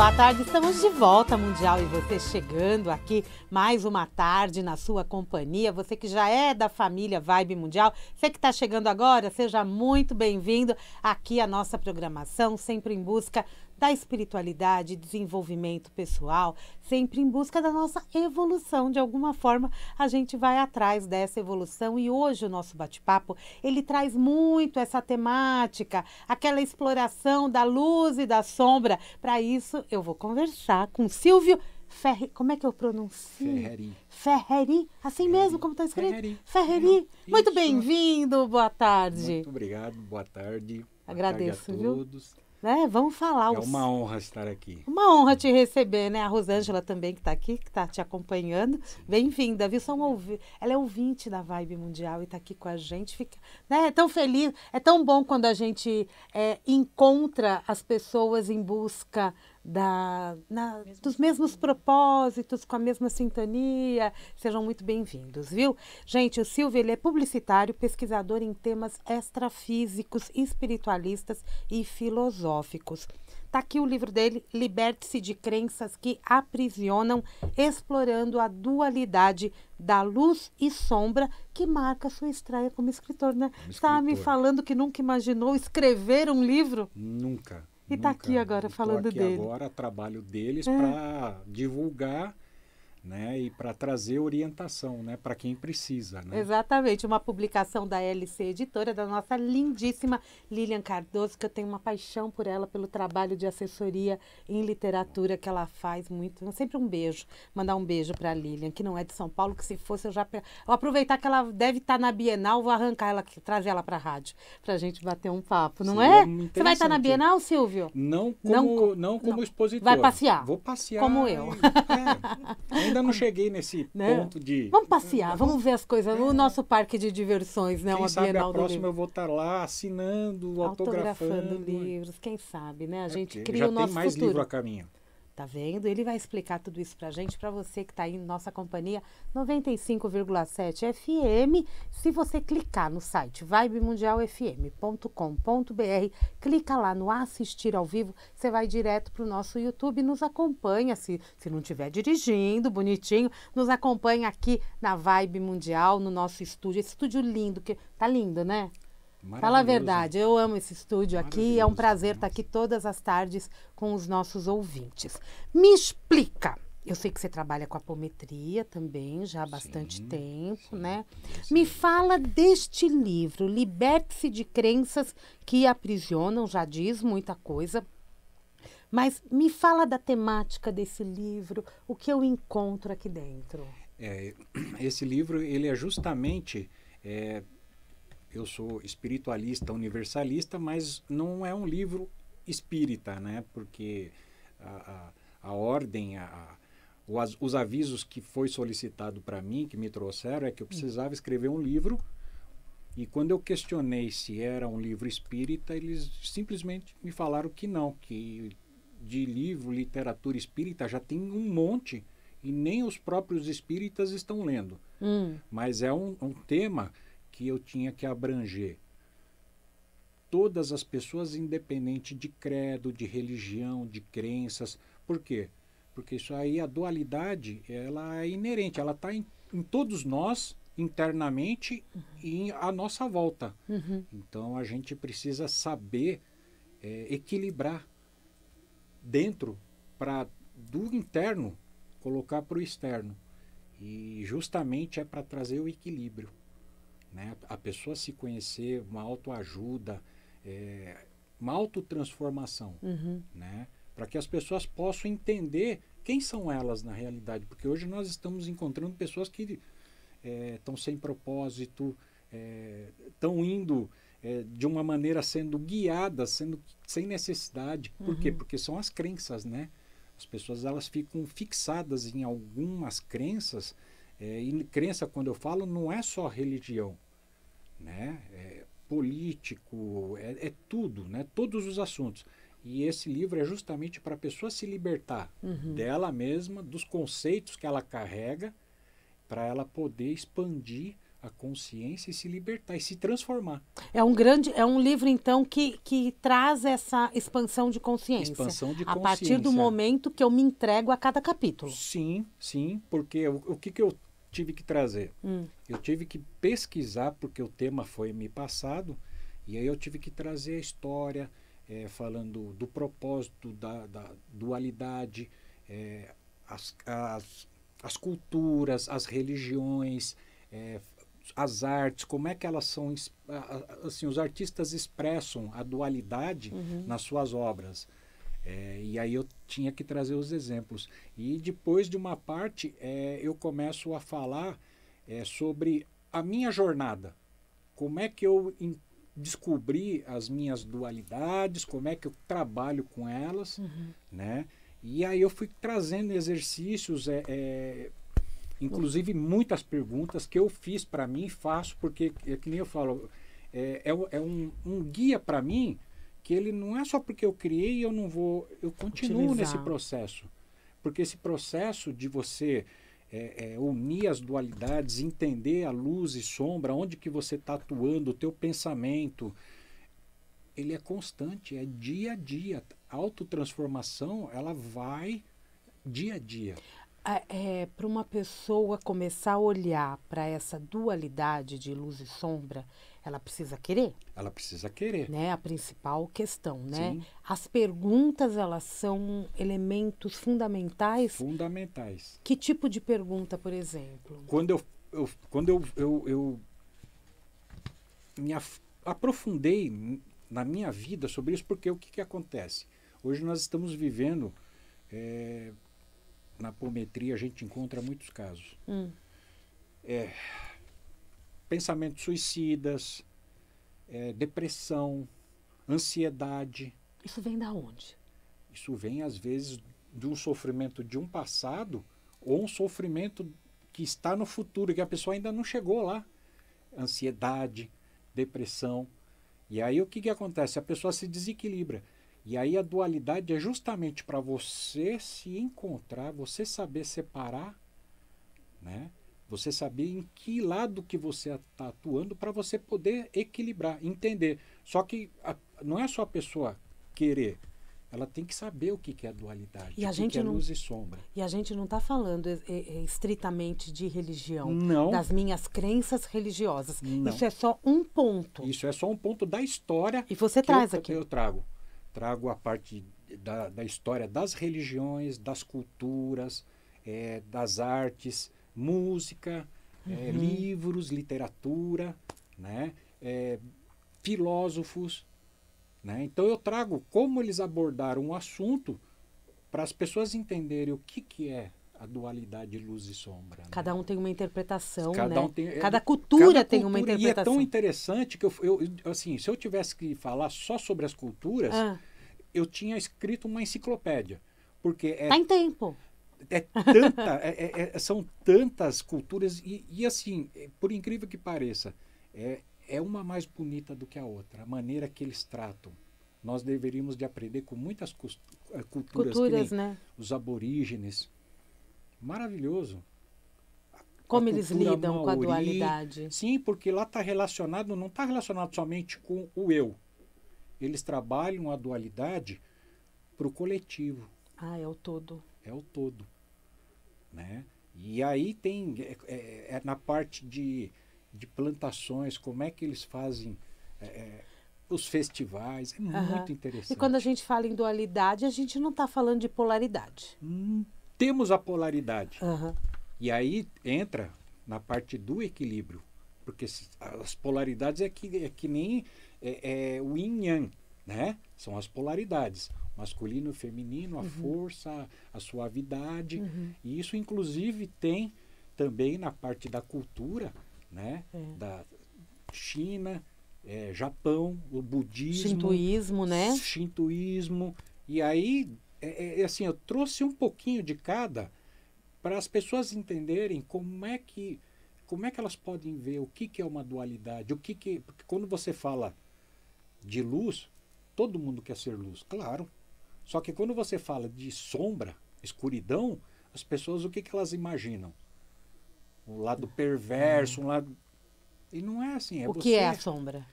boa tarde, estamos de volta, Mundial, e você chegando aqui mais uma tarde na sua companhia, você que já é da família Vibe Mundial, você que está chegando agora, seja muito bem-vindo aqui à nossa programação, sempre em busca da espiritualidade, desenvolvimento pessoal, sempre em busca da nossa evolução. De alguma forma, a gente vai atrás dessa evolução e hoje o nosso bate-papo, ele traz muito essa temática, aquela exploração da luz e da sombra. Para isso, eu vou conversar com Silvio Ferri. Como é que eu pronuncio? Ferreri. Ferreri, assim mesmo como está escrito? Ferreri. Ferreri. Muito Isso. bem-vindo, boa tarde. Muito obrigado, boa tarde. Agradeço, boa tarde a todos. Viu? Vamos falar. É uma honra estar aqui. Uma honra te receber, né? A Rosângela também que está aqui, que está te acompanhando. Bem-vinda, viu? Ela é ouvinte da Vibe Mundial e está aqui com a gente. Fica, né? É tão feliz, é tão bom quando a gente encontra as pessoas em busca dos mesmos propósitos, com a mesma sintonia. Sejam muito bem-vindos, viu? Gente, o Silvio, ele é publicitário, pesquisador em temas extrafísicos, espiritualistas e filosóficos. Está aqui o livro dele, Liberte-se de Crenças que Aprisionam, explorando a dualidade da luz e sombra, que marca sua estreia como escritor, né? Estava me falando que nunca imaginou escrever um livro? Nunca. E está aqui agora falando dele. Agora trabalho deles para divulgar, né, e para trazer orientação, né, para quem precisa, né? Exatamente, uma publicação da LC Editora, da nossa lindíssima Lilian Cardoso, que eu tenho uma paixão por ela, pelo trabalho de assessoria em literatura que ela faz muito. Sempre um beijo, mandar um beijo para a Lilian, que não é de São Paulo, que se fosse eu já... Vou aproveitar que ela deve estar na Bienal, vou arrancar ela, trazer ela para a rádio, para a gente bater um papo, não é? Você vai estar na Bienal, Silvio? Não como expositor. Vai passear? Vou passear. Como eu. Ainda não cheguei nesse ponto de... Vamos passear, vamos ver as coisas no nosso parque de diversões, né? Quem sabe a próxima eu vou estar lá assinando, autografando livros, quem sabe, né? A gente cria o nosso futuro. Já tem mais futuro. livro a caminho. Tá vendo? Ele vai explicar tudo isso pra gente, pra você que tá aí em nossa companhia, 95,7 FM. Se você clicar no site vibemundialfm.com.br, clica lá no assistir ao vivo, você vai direto pro nosso YouTube e nos acompanha, se não estiver dirigindo, bonitinho, nos acompanha aqui na Vibe Mundial, no nosso estúdio, esse estúdio lindo, que tá lindo, né? Fala a verdade, eu amo esse estúdio aqui, é um prazer estar aqui todas as tardes com os nossos ouvintes. Me explica, eu sei que você trabalha com apometria também já há bastante tempo, né? Me fala deste livro, Liberte-se de Crenças que Aprisionam, já diz muita coisa, mas me fala da temática desse livro, o que eu encontro aqui dentro. Esse livro, ele é justamente... eu sou espiritualista, universalista, mas não é um livro espírita, né? Porque a ordem, os avisos que foi solicitado para mim, que me trouxeram, é que eu precisava escrever um livro. E quando eu questionei se era um livro espírita, eles simplesmente me falaram que não, que de livro, literatura espírita já tem um monte e nem os próprios espíritas estão lendo. Mas é um tema que eu tinha que abranger todas as pessoas, independente de credo, de religião, de crenças. Por quê? Porque isso aí, a dualidade, ela é inerente, ela está em todos nós, internamente, e à nossa volta. Então, a gente precisa saber equilibrar dentro, para do interno colocar para o externo. E justamente é para trazer o equilíbrio. Né? A pessoa se conhecer, uma autoajuda, uma autotransformação, né? Para que as pessoas possam entender quem são elas na realidade, porque hoje nós estamos encontrando pessoas que estão sem propósito, estão indo de uma maneira sendo guiadas, sem necessidade. Por quê? Porque são as crenças, né? As pessoas, elas ficam fixadas em algumas crenças. E crença, quando eu falo, não é só religião, né? É político, é tudo, né? Todos os assuntos. E esse livro é justamente para a pessoa se libertar dela mesma, dos conceitos que ela carrega, para ela poder expandir a consciência e se libertar e se transformar. É um livro, então, que traz essa expansão de consciência. Expansão de a consciência. partir do momento que eu me entrego a cada capítulo. Sim, sim, porque o que eu tive que trazer? Eu tive que pesquisar, porque o tema foi me passado, e aí eu tive que trazer a história, falando do propósito, da dualidade, as culturas, as religiões, as artes, como é que elas são, assim, os artistas expressam a dualidade nas suas obras. E aí eu tinha que trazer os exemplos. E depois de uma parte, eu começo a falar sobre a minha jornada. Como é que eu descobri as minhas dualidades, como é que eu trabalho com elas, né? E aí eu fui trazendo exercícios, inclusive muitas perguntas que eu fiz para mim e faço, porque, que nem eu falo, é um guia para mim, que ele não é só porque eu criei, eu continuo nesse processo. Porque esse processo de você unir as dualidades, entender a luz e sombra, onde que você está atuando, o teu pensamento, ele é constante, é dia a dia. A autotransformação, ela vai dia a dia. Para uma pessoa começar a olhar para essa dualidade de luz e sombra, ela precisa querer. Ela precisa querer. Né? A principal questão, né? Sim. As perguntas, elas são elementos fundamentais. Fundamentais. Que tipo de pergunta, por exemplo? Quando eu me aprofundei na minha vida sobre isso, porque o que acontece? Hoje nós estamos vivendo, na apometria a gente encontra muitos casos. Pensamentos suicidas, depressão, ansiedade. Isso vem da onde? Isso vem, às vezes, de um sofrimento de um passado ou um sofrimento que está no futuro, que a pessoa ainda não chegou lá. Ansiedade, depressão. E aí o que acontece? A pessoa se desequilibra. E aí a dualidade é justamente para você se encontrar, você saber separar, né? Você saber em que lado que você está atuando para você poder equilibrar, entender. Só que não é só a pessoa querer, ela tem que saber o que é dualidade, o que é luz e sombra. E a gente não está falando estritamente de religião, não, das minhas crenças religiosas. Não. Isso é só um ponto. Isso é só um ponto da história. E você traz aqui. Eu trago a parte da história das religiões, das culturas, das artes, música, livros, literatura, né? Filósofos. Né? Então eu trago como eles abordaram o assunto para as pessoas entenderem o que é a dualidade luz e sombra. Né? Cada um tem uma interpretação, cada cultura tem uma interpretação. E é tão interessante que assim, se eu tivesse que falar só sobre as culturas, eu tinha escrito uma enciclopédia. Porque tá em tempo. São tantas culturas e assim, por incrível que pareça, é uma mais bonita do que a outra, a maneira que eles tratam. Nós deveríamos de aprender com muitas culturas, né? Os aborígenes. Maravilhoso. Como eles lidam Maori, com a dualidade. Sim, porque lá não está relacionado somente com o eu. Eles trabalham a dualidade para o coletivo. É o todo. É o todo. Né? E aí tem, na parte de plantações, como é que eles fazem os festivais, muito interessante. E quando a gente fala em dualidade, a gente não está falando de polaridade. Temos a polaridade. E aí entra na parte do equilíbrio, porque as polaridades é que nem o yin yang, né? São as polaridades. Masculino e feminino, a força, a suavidade. E isso, inclusive, tem também na parte da cultura, né? Da China, Japão, o budismo. Shintoísmo, né? Shintoísmo. E aí, assim, eu trouxe um pouquinho de cada para as pessoas entenderem como é que elas podem ver o que é uma dualidade. Porque quando você fala de luz, todo mundo quer ser luz, claro. Só que quando você fala de sombra, escuridão, as pessoas, o que elas imaginam? Um lado perverso, um lado... E não é assim. É O que é a sombra?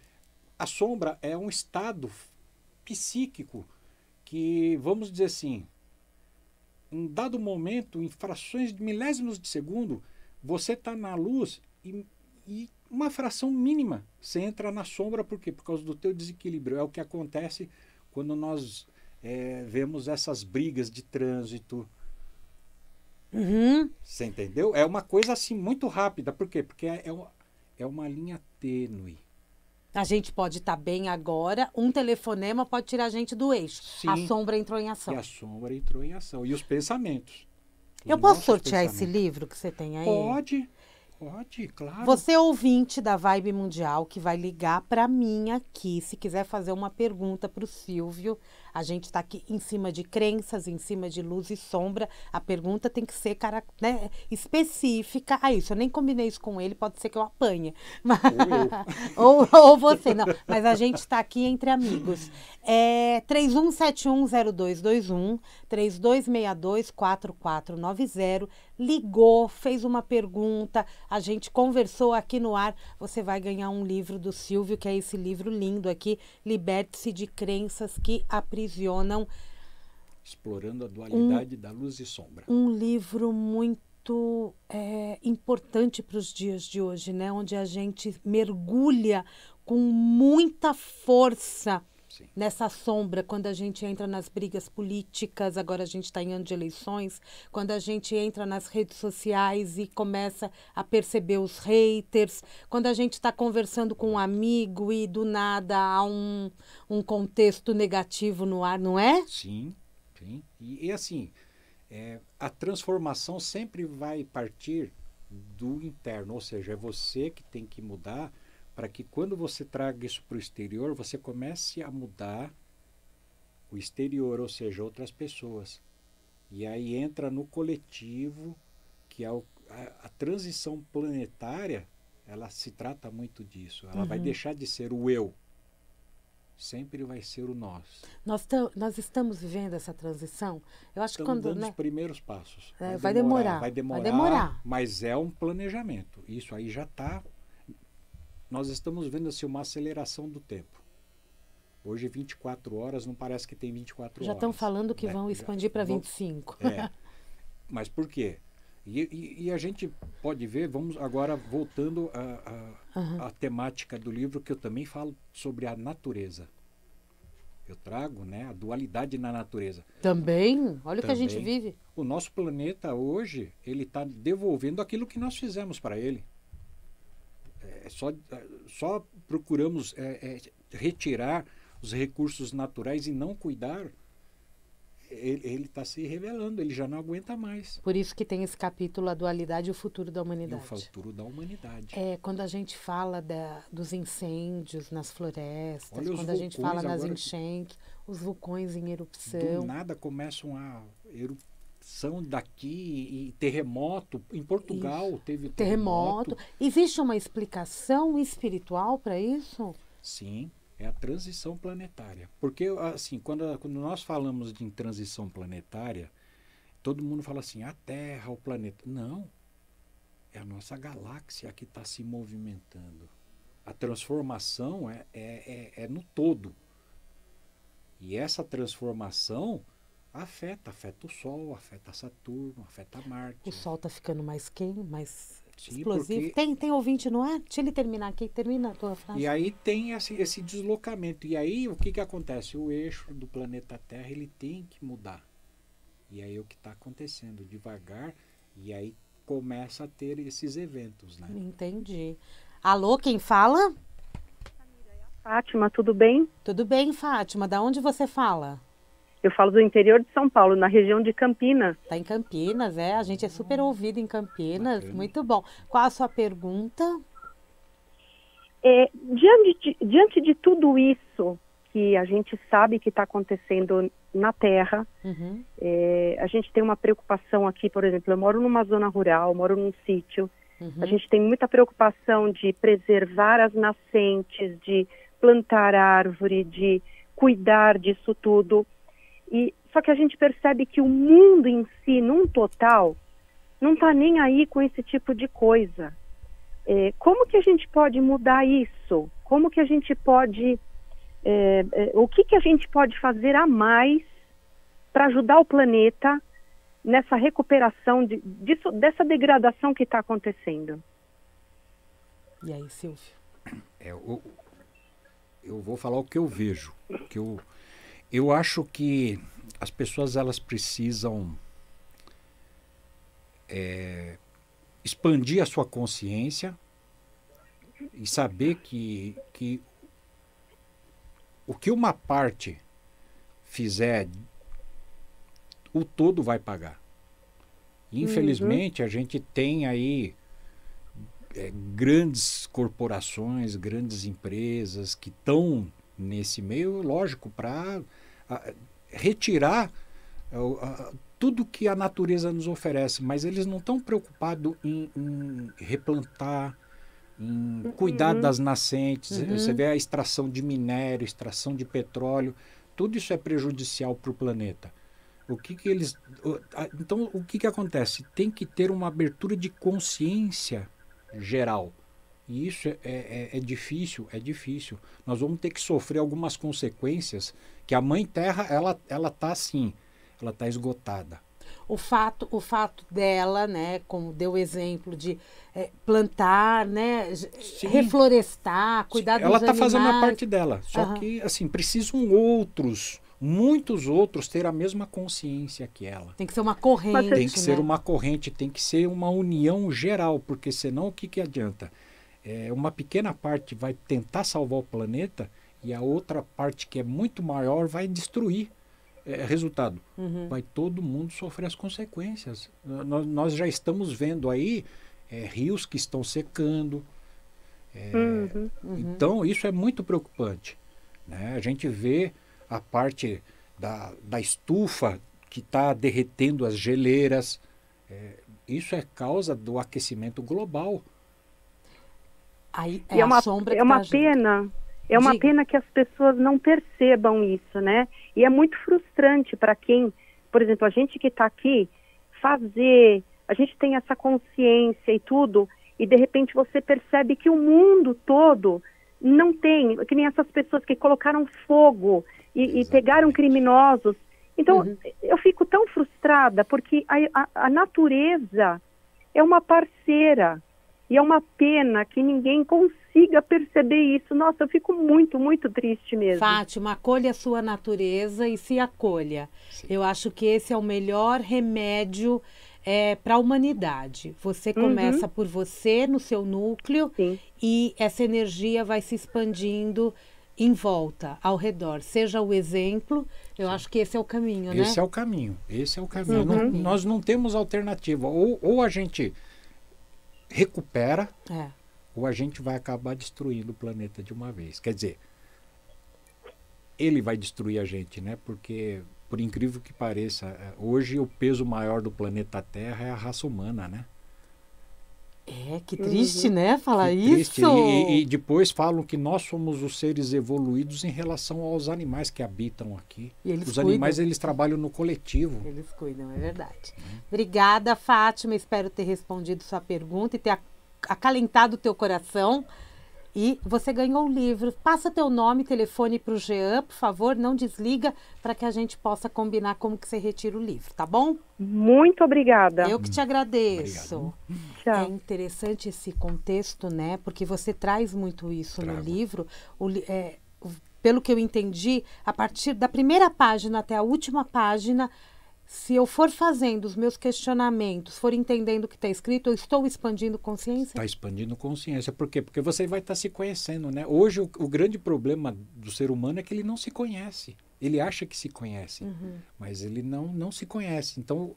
A sombra é um estado psíquico que, vamos dizer assim, em dado momento, em frações de milésimos de segundo, você está na luz e uma fração mínima você entra na sombra. Por quê? Por causa do teu desequilíbrio. É o que acontece quando nós vemos essas brigas de trânsito. Uhum. Você entendeu? É uma coisa assim muito rápida. Por quê? Porque é uma linha tênue. A gente pode estar bem agora, um telefonema pode tirar a gente do eixo. Sim. A sombra entrou em ação. E a sombra entrou em ação. E os pensamentos. Eu posso sortear esse livro que você tem aí? Pode, claro. Você ouvinte da Vibe Mundial que vai ligar para mim aqui, se quiser fazer uma pergunta para o Silvio, a gente está aqui em cima de crenças, em cima de luz e sombra. A pergunta tem que ser específica a isso. Eu nem combinei isso com ele, pode ser que eu apanhe. Mas... ou você, não. Mas a gente está aqui entre amigos. 31710221, 3262-4490. Ligou, fez uma pergunta, a gente conversou aqui no ar. Você vai ganhar um livro do Silvio, que é esse livro lindo aqui, Liberte-se de Crenças que Aprisionam. Explorando a dualidade da luz e sombra. Um livro muito importante para os dias de hoje, né? Onde a gente mergulha com muita força. Sim. Nessa sombra, quando a gente entra nas brigas políticas, agora a gente está em ano de eleições, quando a gente entra nas redes sociais e começa a perceber os haters, quando a gente está conversando com um amigo e do nada há um contexto negativo no ar, não é? Sim, sim. E assim, a transformação sempre vai partir do interno, ou seja, é você que tem que mudar para que quando você traga isso para o exterior, você comece a mudar o exterior, ou seja, outras pessoas. E aí entra no coletivo, que é a transição planetária, ela se trata muito disso. Ela vai deixar de ser o eu, sempre vai ser o nós. Nós estamos vivendo essa transição? Eu acho Estamos que quando... dando os primeiros passos. Vai demorar. Vai demorar, mas é um planejamento. Isso aí já está... Nós estamos vendo assim, uma aceleração do tempo. Hoje 24 horas, não parece que tem 24 horas. Já estão falando que vão expandir para 25. Mas por quê? E a gente pode ver, vamos agora voltando à temática do livro, que eu também falo sobre a natureza. Eu trago, né, a dualidade na natureza. Também? Olha o que a gente vive. O nosso planeta hoje, ele está devolvendo aquilo que nós fizemos para ele. Só procuramos retirar os recursos naturais e não cuidar. Ele está se revelando, ele já não aguenta mais. Por isso que tem esse capítulo, A Dualidade e o Futuro da Humanidade. E o futuro da humanidade. Quando a gente fala dos incêndios nas florestas, olha, quando a gente fala nas enchentes, os vulcões em erupção. Do nada começam a erupção daqui e terremoto. Em Portugal teve terremoto. Existe uma explicação espiritual para isso? Sim. É a transição planetária. Porque, assim, quando nós falamos de transição planetária, todo mundo fala assim, a Terra, o planeta. Não. É a nossa galáxia que está se movimentando. A transformação é no todo. E essa transformação afeta o Sol, afeta Saturno, afeta Marte. O Sol está ficando mais quente, mais... Sim, explosivo. Tem ouvinte no ar? Deixa ele terminar aqui. Termina a tua frase. E aí tem esse deslocamento. E aí o que acontece? O eixo do planeta Terra ele tem que mudar. E aí o que está acontecendo devagar. E aí começa a ter esses eventos, né? Entendi. Alô, quem fala? Fátima, tudo bem? Tudo bem, Fátima. Da onde você fala? Eu falo do interior de São Paulo, na região de Campinas. Está em Campinas, A gente é super ouvido em Campinas. Bacana. Muito bom. Qual a sua pergunta? Diante de tudo isso que a gente sabe que está acontecendo na Terra, a gente tem uma preocupação aqui, por exemplo, eu moro numa zona rural, moro num sítio. A gente tem muita preocupação de preservar as nascentes, de plantar árvore, de cuidar disso tudo. Só que a gente percebe que o mundo em si, num total, não está nem aí com esse tipo de coisa. como que a gente pode mudar isso? Como que a gente pode... o que que a gente pode fazer a mais para ajudar o planeta nessa recuperação dessa degradação que está acontecendo? E aí, Silvio? Eu vou falar o que eu vejo. Eu acho que as pessoas elas precisam expandir a sua consciência e saber que o que uma parte fizer, o todo vai pagar. Infelizmente, a gente tem aí grandes corporações, grandes empresas que estão nesse meio, lógico, para retirar tudo que a natureza nos oferece, mas eles não estão preocupados em replantar, em cuidar das nascentes. Você vê a extração de minério, extração de petróleo, tudo isso é prejudicial para o planeta. Então, o que acontece? Tem que ter uma abertura de consciência geral. E isso é difícil, é difícil. Nós vamos ter que sofrer algumas consequências que a Mãe Terra, ela tá assim, ela tá esgotada. O fato dela, né, como deu o exemplo de plantar, né, Sim. reflorestar, cuidar dos ela animais. está fazendo a parte dela. Só que, assim, precisam muitos outros ter a mesma consciência que ela. Tem que ser uma corrente, Tem que ser né? uma corrente, tem que ser uma união geral, porque senão o que adianta? Uma pequena parte vai tentar salvar o planeta e a outra parte que é muito maior vai destruir. Resultado, vai todo mundo sofrer as consequências. Nós já estamos vendo aí rios que estão secando. Então, isso é muito preocupante, né? A gente vê a parte da estufa que está derretendo as geleiras. Isso é causa do aquecimento global. Aí E a sombra que uma tá pena. É uma pena que as pessoas não percebam isso, né? E é muito frustrante para quem, por exemplo, a gente que está aqui, a gente tem essa consciência e tudo, e de repente você percebe que o mundo todo não tem, que nem essas pessoas que colocaram fogo e pegaram criminosos. Então, eu fico tão frustrada, porque a natureza é uma parceira. E é uma pena que ninguém consiga perceber isso. Nossa, eu fico muito, muito triste mesmo. Fátima, acolha a sua natureza e se acolha. Sim. Eu acho que esse é o melhor remédio para a humanidade. Você começa por você, no seu núcleo, Sim. E essa energia vai se expandindo em volta, ao redor. Seja o exemplo, eu acho que esse é o caminho, né? Esse é o caminho. Nós não temos alternativa. Ou a gente recupera, ou a gente vai acabar destruindo o planeta de uma vez. Quer dizer, ele vai destruir a gente, né? Porque, por incrível que pareça, hoje o peso maior do planeta Terra é a raça humana, né? Que triste, né? Falar triste. isso. E depois falam que nós somos os seres evoluídos em relação aos animais que habitam aqui. Os animais, eles trabalham no coletivo. Eles cuidam, é verdade. Obrigada, Fátima. Espero ter respondido sua pergunta e ter acalentado o teu coração. E você ganhou o livro. Passa teu nome e telefone para o Jean, por favor, não desliga, para que a gente possa combinar como que você retira o livro, tá bom? Muito obrigada. Eu que te agradeço. Obrigado. Tchau. É interessante esse contexto, né? Porque você traz muito isso no livro. Pelo que eu entendi, a partir da primeira página até a última página, se eu for fazendo os meus questionamentos, for entendendo o que está escrito, eu estou expandindo consciência? Está expandindo consciência. Por quê? Porque você vai estar se conhecendo, né? Hoje, o grande problema do ser humano é que ele não se conhece. Ele acha que se conhece, mas ele não se conhece. Então,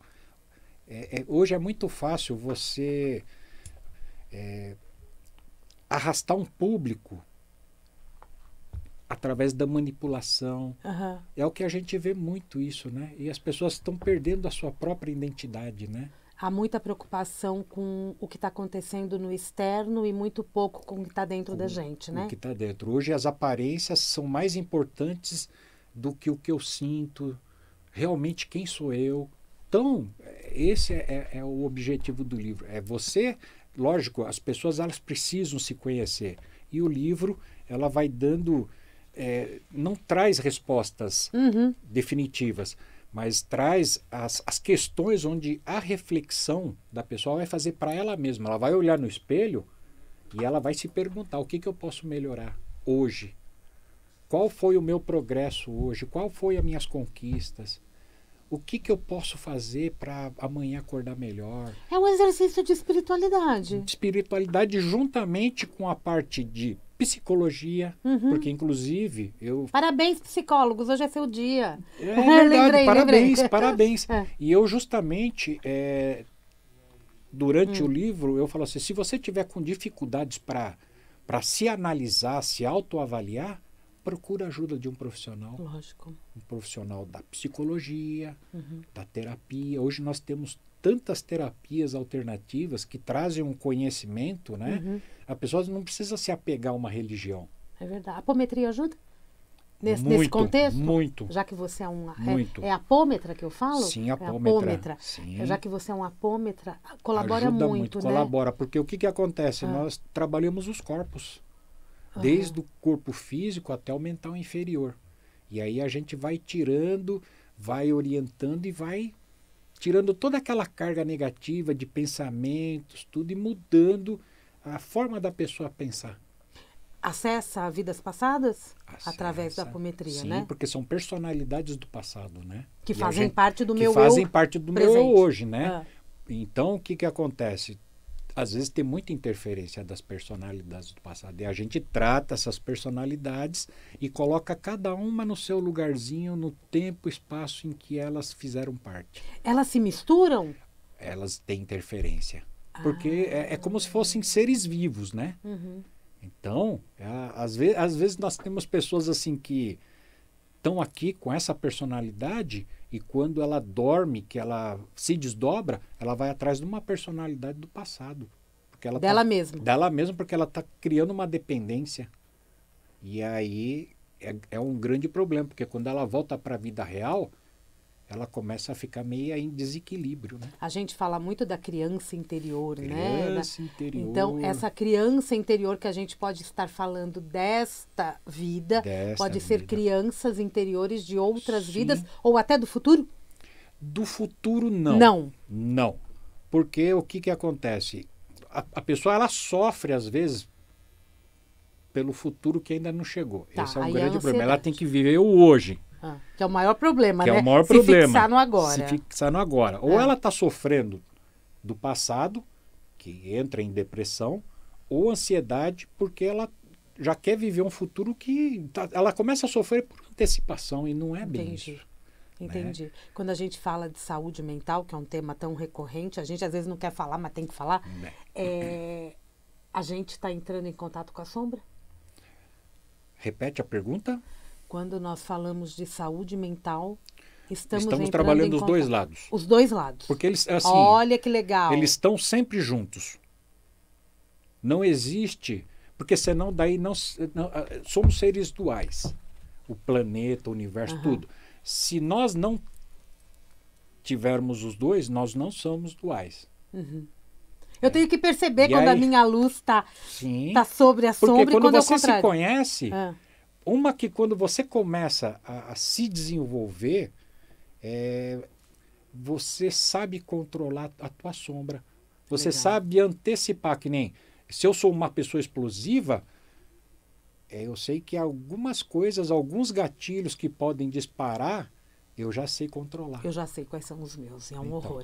hoje é muito fácil você arrastar um público através da manipulação. É o que a gente vê muito isso, né? E as pessoas estão perdendo a sua própria identidade, né? Há muita preocupação com o que está acontecendo no externo e muito pouco com o que está dentro da gente, né? O que está dentro. Hoje as aparências são mais importantes do que o que eu sinto, realmente quem sou eu. Então, esse é o objetivo do livro. É você lógico, as pessoas elas precisam se conhecer. E o livro, ela vai dando, não traz respostas definitivas, mas traz as questões onde a reflexão da pessoa vai fazer para ela mesma. Ela vai olhar no espelho e ela vai se perguntar: o que eu posso melhorar hoje? Qual foi o meu progresso hoje? Qual foi as minhas conquistas? O que eu posso fazer para amanhã acordar melhor? É um exercício de espiritualidade. Espiritualidade juntamente com a parte de psicologia, porque inclusive eu... Parabéns, psicólogos, hoje é seu dia. É verdade, parabéns, lembrei. parabéns. E eu justamente, durante o livro, eu falo assim, se você tiver com dificuldades para se analisar, se autoavaliar, procura ajuda de um profissional. Lógico. Um profissional da psicologia, da terapia. Hoje nós temos tantas terapias alternativas que trazem um conhecimento, né? A pessoa não precisa se apegar a uma religião. É verdade. A apometria ajuda? Nesse contexto? Muito. Já que você é um... Muito. É apômetra que eu falo? Sim, apômetra. É apômetra. Sim. Já que você é um apômetra, colabora Ajuda muito, né? Colabora, porque o que acontece? Nós trabalhamos os corpos. Desde o corpo físico até o mental inferior. E aí a gente vai tirando, vai orientando e vai tirando toda aquela carga negativa de pensamentos, tudo, e mudando a forma da pessoa pensar. Acessa vidas passadas? Através da apometria, sim, né? Sim, porque são personalidades do passado, né? Que fazem parte do meu eu presente. Que fazem parte do meu eu hoje, né? Então, o que acontece? Às vezes tem muita interferência das personalidades do passado. E a gente trata essas personalidades e coloca cada uma no seu lugarzinho, no tempo e espaço em que elas fizeram parte. Elas se misturam? Elas têm interferência. Porque é como se fossem seres vivos, né? Então, às vezes nós temos pessoas assim que estão aqui com essa personalidade e quando ela dorme, que ela se desdobra, ela vai atrás de uma personalidade do passado. Porque ela dela mesma. Dela mesma, porque ela está criando uma dependência. E aí é um grande problema, porque quando ela volta para a vida real, ela começa a ficar meio em desequilíbrio, né? A gente fala muito da criança interior, né? Criança interior. Então, essa criança interior que a gente pode estar falando desta vida, pode ser crianças interiores de outras vidas ou até do futuro? Do futuro, não. Não. Não. Porque o que acontece? A pessoa, ela sofre, às vezes, pelo futuro que ainda não chegou. Esse é um grande problema. Ela tem que viver o hoje. Que é o maior problema, né? Que é o maior problema. Se fixar no agora. Se fixar no agora. Ou ela está sofrendo do passado, que entra em depressão, ou ansiedade, porque ela já quer viver um futuro que... ela começa a sofrer por antecipação, e não é bem isso. Entendi. Né? Quando a gente fala de saúde mental, que é um tema tão recorrente, a gente às vezes não quer falar, mas tem que falar, a gente está entrando em contato com a sombra? Repete a pergunta. Quando nós falamos de saúde mental, estamos trabalhando os dois lados. Os dois lados. Porque eles, assim, olha que legal. Eles estão sempre juntos. Não existe, porque senão daí não somos seres duais. O planeta, o universo, tudo. Se nós não tivermos os dois, nós não somos duais. Eu tenho que perceber quando a minha luz está sobre a sombra e quando é o contrário. Porque quando você se conhece... Uma que quando você começa a se desenvolver, você sabe controlar a tua sombra. Você sabe antecipar, que nem... Se eu sou uma pessoa explosiva, eu sei que algumas coisas, alguns gatilhos que podem disparar, eu já sei controlar. Eu já sei quais são os meus, é um horror.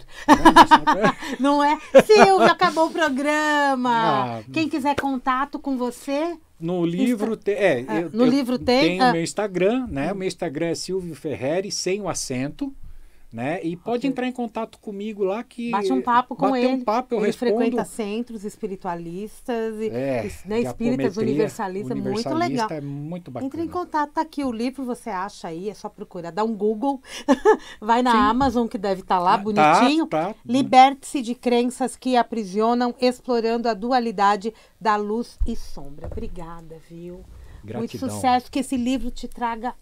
Não é? Silvio, acabou o programa. Quem quiser contato com você... No livro tem o meu Instagram, né? O meu Instagram é Silvio Ferreri, sem o acento, né? E pode entrar em contato comigo lá que... Bate um papo com ele. Um papo, eu ele respondo. Frequenta centros espiritualistas, espíritas universalistas, muito legal. É muito bacana. Entre em contato, tá aqui o livro, você acha aí, é só procurar, dá um Google, vai na Amazon, que deve estar lá, bonitinho. Liberte-se de crenças que aprisionam, explorando a dualidade da luz e sombra. Obrigada, viu? Gratidão. Muito sucesso, que esse livro te traga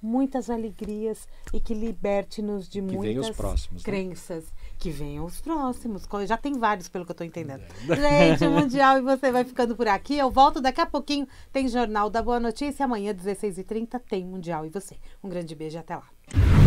muitas alegrias e que liberte-nos de muitas venham os próximos, crenças. Né? Que venham os próximos. Já tem vários, pelo que eu estou entendendo. Gente, o Mundial e você vai ficando por aqui. Eu volto daqui a pouquinho. Tem Jornal da Boa Notícia. Amanhã, 16h30, tem Mundial e você. Um grande beijo e até lá.